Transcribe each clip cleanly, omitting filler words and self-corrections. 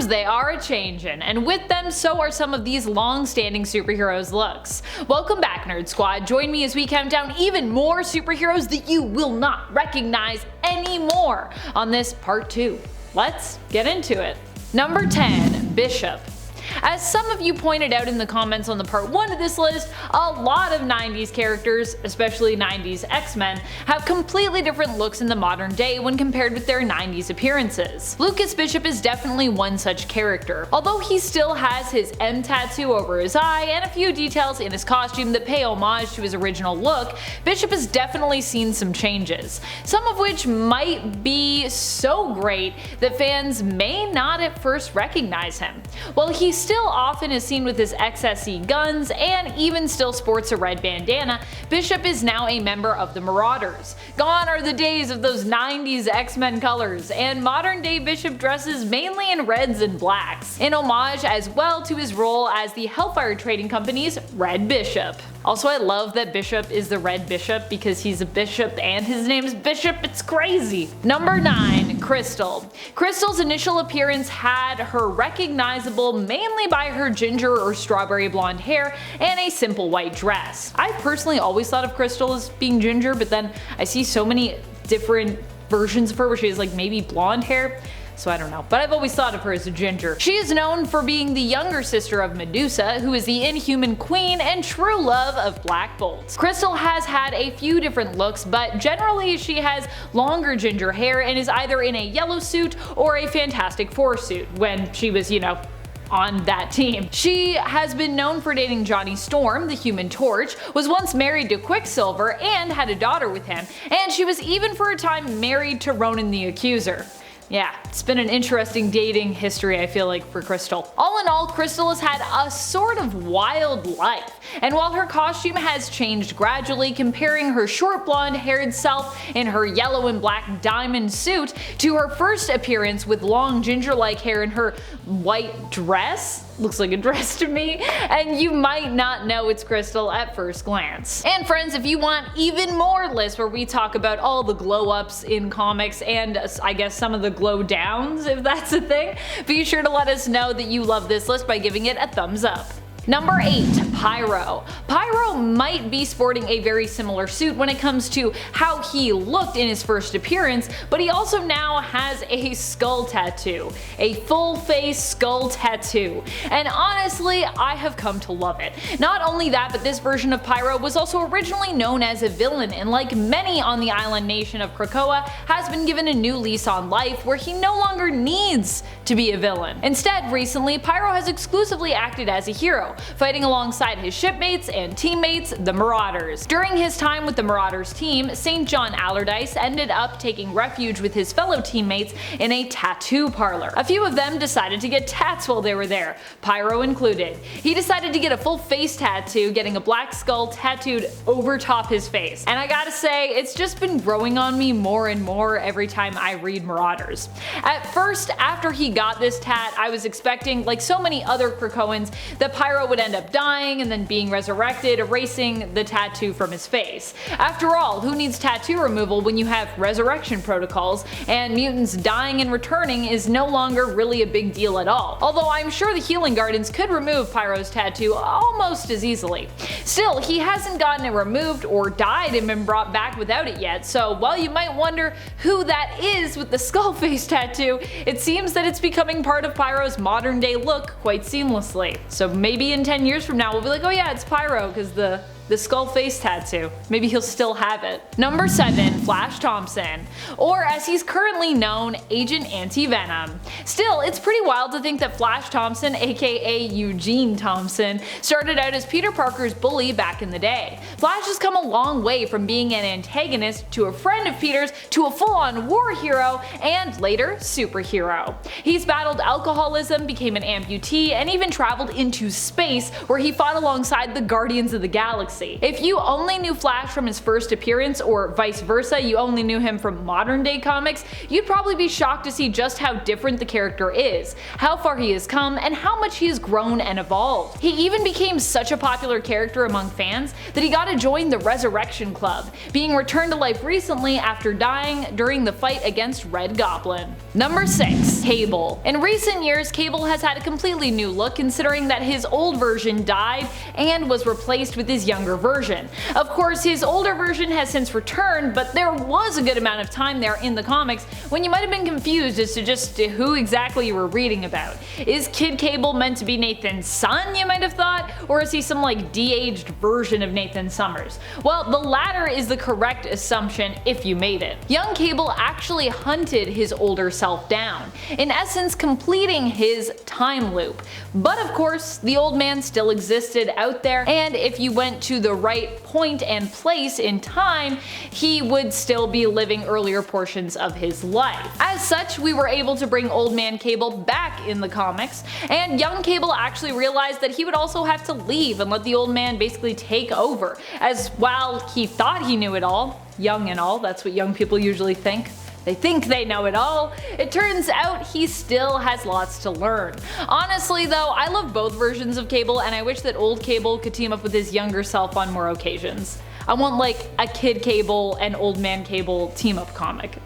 Times they are a-changin', and with them so are some of these long-standing superheroes' looks. Welcome back, Nerd Squad. Join me as we count down even more superheroes that you will not recognize anymore on this part 2. Let's get into it. Number 10. Bishop. As some of you pointed out in the comments on the part 1 of this list, a lot of 90s characters, especially 90s X-Men, have completely different looks in the modern day when compared with their 90s appearances. Lucas Bishop is definitely one such character. Although he still has his M tattoo over his eye and a few details in his costume that pay homage to his original look, Bishop has definitely seen some changes, some of which might be so great that fans may not at first recognize him. While he still often is seen with his XSE guns and even still sports a red bandana, Bishop is now a member of the Marauders. Gone are the days of those 90s X-Men colors, and modern day Bishop dresses mainly in reds and blacks, in homage as well to his role as the Hellfire Trading Company's Red Bishop. Also, I love that Bishop is the Red Bishop because he's a bishop and his name's Bishop, it's crazy. Number 9. Crystal. Crystal's initial appearance had her recognizable mainly by her ginger or strawberry blonde hair and a simple white dress. I personally always thought of Crystal as being ginger, but then I see so many different versions of her where she has like maybe blonde hair. So I don't know, but I've always thought of her as a ginger. She is known for being the younger sister of Medusa, who is the Inhuman Queen and true love of Black Bolt. Crystal has had a few different looks, but generally she has longer ginger hair and is either in a yellow suit or a Fantastic Four suit when she was, on that team. She has been known for dating Johnny Storm, the Human Torch, was once married to Quicksilver and had a daughter with him, and she was even for a time married to Ronan the Accuser. Yeah, it's been an interesting dating history I feel like for Crystal. All in all, Crystal has had a sort of wild life, and while her costume has changed gradually, comparing her short blonde haired self in her yellow and black diamond suit to her first appearance with long ginger-like hair in her white dress, looks like a dress to me, and you might not know it's Crystal at first glance. And friends, if you want even more lists where we talk about all the glow ups in comics and I guess some of the glow downs, if that's a thing, be sure to let us know that you love this list by giving it a thumbs up. Number 8. Pyro. Pyro might be sporting a very similar suit when it comes to how he looked in his first appearance, but he also now has a skull tattoo. A full face skull tattoo. And honestly, I have come to love it. Not only that, but this version of Pyro was also originally known as a villain, and like many on the island nation of Krakoa, has been given a new lease on life where he no longer needs to be a villain. Instead, recently, Pyro has exclusively acted as a hero, fighting alongside his shipmates and teammates, the Marauders. During his time with the Marauders team, St. John Allardyce ended up taking refuge with his fellow teammates in a tattoo parlor. A few of them decided to get tats while they were there, Pyro included. He decided to get a full face tattoo, getting a black skull tattooed over top his face. And I gotta say, it's just been growing on me more and more every time I read Marauders. At first, after he got this tat, I was expecting, like so many other Krakoans, that Pyro would end up dying and then being resurrected, erasing the tattoo from his face. After all, who needs tattoo removal when you have resurrection protocols, and mutants dying and returning is no longer really a big deal at all. Although I'm sure the Healing Gardens could remove Pyro's tattoo almost as easily. Still, he hasn't gotten it removed or died and been brought back without it yet, so while you might wonder who that is with the skull face tattoo, it seems that it's becoming part of Pyro's modern day look quite seamlessly. So maybe in 10 years from now we'll be like, oh yeah, it's Pyro because the skull face tattoo. Maybe he'll still have it. Number 7. Flash Thompson, or as he's currently known, Agent Anti-Venom. Still, it's pretty wild to think that Flash Thompson, aka Eugene Thompson, started out as Peter Parker's bully back in the day. Flash has come a long way from being an antagonist to a friend of Peter's to a full-on war hero and later superhero. He's battled alcoholism, became an amputee, and even traveled into space where he fought alongside the Guardians of the Galaxy. galaxy. If you only knew Flash from his first appearance, or vice versa, you only knew him from modern day comics, you'd probably be shocked to see just how different the character is, how far he has come, and how much he has grown and evolved. He even became such a popular character among fans that he got to join the Resurrection Club, being returned to life recently after dying during the fight against Red Goblin. Number 6. Cable. In recent years, Cable has had a completely new look, considering that his old version died and was replaced with his younger version. Of course, his older version has since returned, but there was a good amount of time there in the comics when you might have been confused as to just who exactly you were reading about. Is Kid Cable meant to be Nathan's son, you might have thought, or is he some like de-aged version of Nathan Summers? Well, the latter is the correct assumption if you made it. Young Cable actually hunted his older self down, in essence completing his time loop. But of course, the old man still existed out there, and if you went to the right point and place in time, he would still be living earlier portions of his life. As such, we were able to bring Old Man Cable back in the comics, and young Cable actually realized that he would also have to leave and let the old man basically take over, as while he thought he knew it all, young and all, that's what young people usually think. They think they know it all. It turns out he still has lots to learn. Honestly though, I love both versions of Cable, and I wish that old Cable could team up with his younger self on more occasions. I want like a Kid Cable and Old Man Cable team up comic.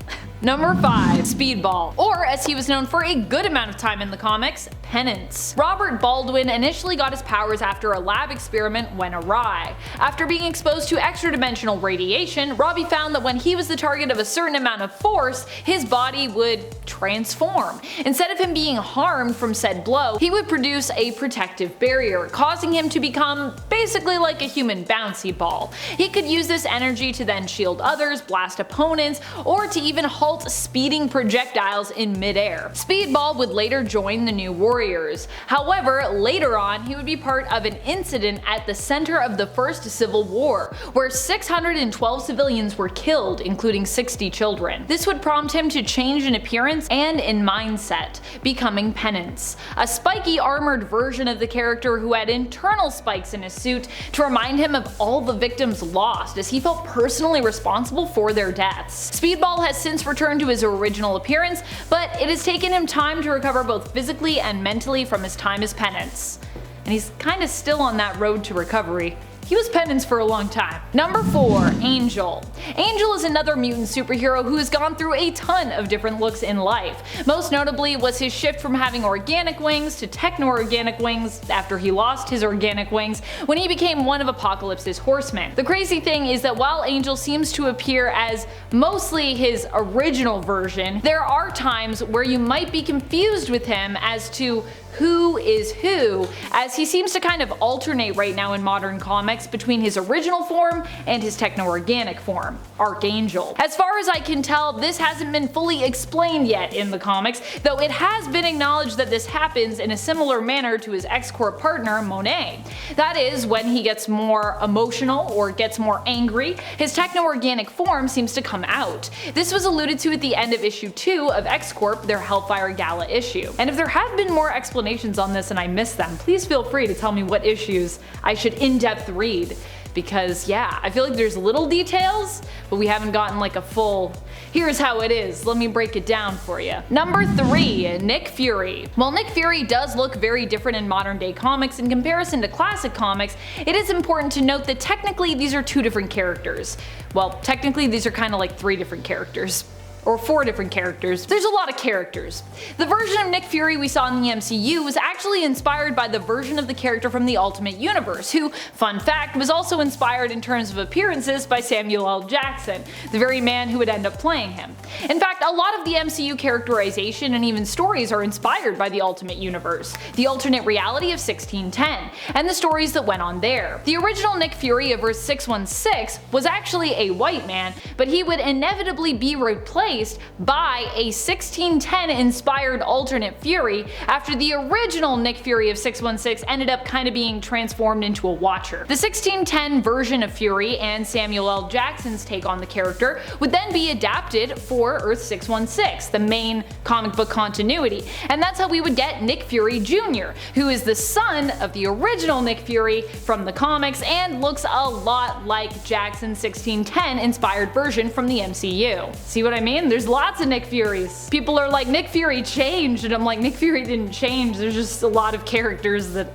Number 5. Speedball, or as he was known for a good amount of time in the comics, Penance. Robert Baldwin initially got his powers after a lab experiment went awry. After being exposed to extra-dimensional radiation, Robbie found that when he was the target of a certain amount of force, his body would transform. Instead of him being harmed from said blow, he would produce a protective barrier, causing him to become basically like a human bouncy ball. He could use this energy to then shield others, blast opponents, or to even halt speeding projectiles in midair. Speedball would later join the New Warriors. However, later on, he would be part of an incident at the center of the First Civil War, where 612 civilians were killed, including 60 children. This would prompt him to change in appearance and in mindset, becoming Penance, a spiky armored version of the character who had internal spikes in his suit to remind him of all the victims lost, as he felt personally responsible for their deaths. Speedball has since returned to his original appearance, but it has taken him time to recover both physically and mentally from his time as Penance. And he's kinda still on that road to recovery. He was Penance for a long time. Number 4. Angel. Angel is another mutant superhero who has gone through a ton of different looks in life. Most notably was his shift from having organic wings to techno-organic wings after he lost his organic wings when he became one of Apocalypse's horsemen. The crazy thing is that while Angel seems to appear as mostly his original version, there are times where you might be confused with him as to who is who, as he seems to kind of alternate right now in modern comics between his original form and his techno-organic form, Archangel. As far as I can tell, this hasn't been fully explained yet in the comics, though it has been acknowledged that this happens in a similar manner to his X-Corp partner, Monet. That is, when he gets more emotional or gets more angry, his techno-organic form seems to come out. This was alluded to at the end of issue 2 of X-Corp, their Hellfire Gala issue. And if there have been more explanations on this and I missed them, please feel free to tell me what issues I should in-depth read, because yeah, I feel like there's little details, but we haven't gotten like a full, here's how it is, let me break it down for you. Number 3. Nick Fury. While Nick Fury does look very different in modern day comics in comparison to classic comics, it is important to note that technically these are 2 different characters. Well, technically these are kind of like 3 different characters. Or 4 different characters. There's a lot of characters. The version of Nick Fury we saw in the MCU was actually inspired by the version of the character from the Ultimate Universe, who, fun fact, was also inspired in terms of appearances by Samuel L. Jackson, the very man who would end up playing him. In fact, a lot of the MCU characterization and even stories are inspired by the Ultimate Universe, the alternate reality of 1610, and the stories that went on there. The original Nick Fury of Earth 616 was actually a white man, but he would inevitably be replaced replaced by a 1610 inspired alternate Fury after the original Nick Fury of 616 ended up kind of being transformed into a Watcher. The 1610 version of Fury and Samuel L. Jackson's take on the character would then be adapted for Earth 616, the main comic book continuity, and that's how we would get Nick Fury Jr., who is the son of the original Nick Fury from the comics and looks a lot like Jackson's 1610 inspired version from the MCU. See what I mean? There's lots of Nick Furies. People are like, Nick Fury changed, and I'm like, Nick Fury didn't change. There's just a lot of characters that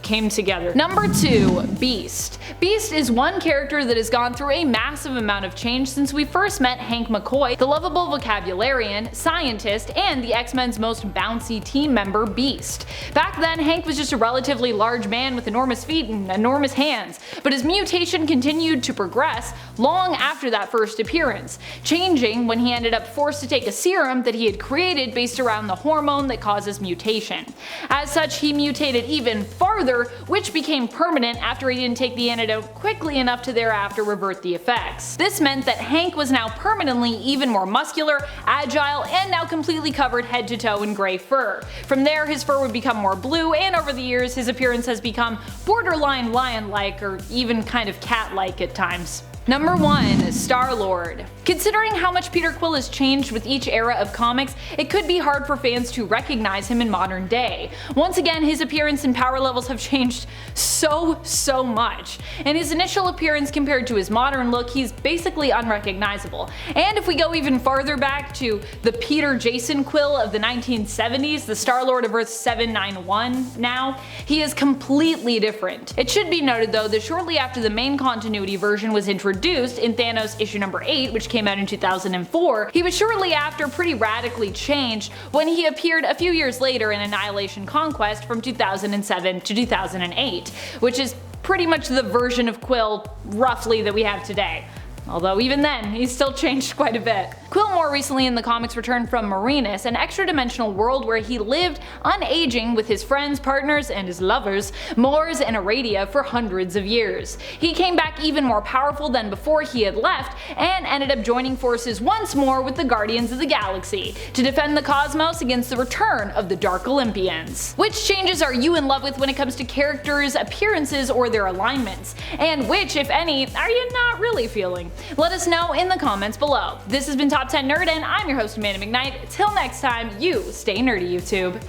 came together. Number 2, Beast. Beast is one character that has gone through a massive amount of change since we first met Hank McCoy, the lovable vocabularian, scientist, and the X-Men's most bouncy team member, Beast. Back then, Hank was just a relatively large man with enormous feet and enormous hands, but his mutation continued to progress long after that first appearance, changing when he ended up forced to take a serum that he had created based around the hormone that causes mutation. As such, he mutated even farther, which became permanent after he didn't take the antidote quickly enough to thereafter revert the effects. This meant that Hank was now permanently even more muscular, agile, and now completely covered head to toe in gray fur. From there, his fur would become more blue, and over the years his appearance has become borderline lion-like or even kind of cat-like at times. Number 1, Star-Lord. Considering how much Peter Quill has changed with each era of comics, it could be hard for fans to recognize him in modern day. Once again, his appearance and power levels have changed so much. In his initial appearance compared to his modern look, he's basically unrecognizable. And if we go even farther back to the Peter Jason Quill of the 1970s, the Star-Lord of Earth 791 now, he is completely different. It should be noted though that shortly after the main continuity version was introduced in Thanos issue number 8, which came out in 2004, he was shortly after pretty radically changed when he appeared a few years later in Annihilation Conquest from 2007 to 2008, which is pretty much the version of Quill roughly that we have today. Although even then, he's still changed quite a bit. Quill more recently in the comics returned from Marinus, an extra-dimensional world where he lived unaging with his friends, partners, and his lovers, Mors and Aradia, for hundreds of years. He came back even more powerful than before he had left, and ended up joining forces once more with the Guardians of the Galaxy to defend the cosmos against the return of the Dark Olympians. Which changes are you in love with when it comes to characters, appearances, or their alignments? And which, if any, are you not really feeling? Let us know in the comments below. This has been Top 10 Nerd, and I'm your host Amanda McKnight. Till next time, you stay nerdy, YouTube.